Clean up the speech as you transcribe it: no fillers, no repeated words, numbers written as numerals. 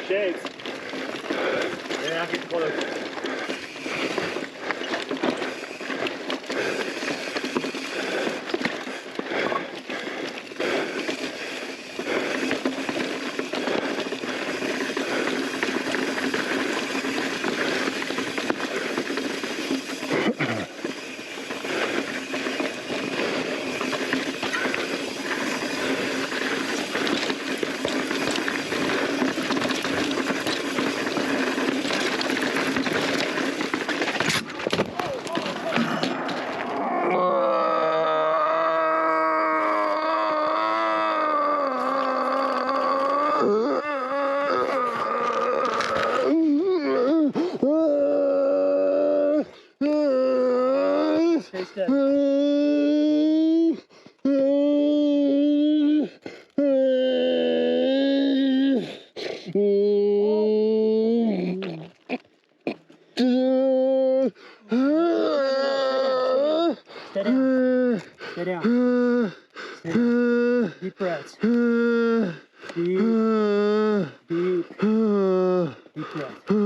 shakes. Yeah, get close. Stay steady. Stay down. Stay down. Stay down. Deep breaths. Deep breath.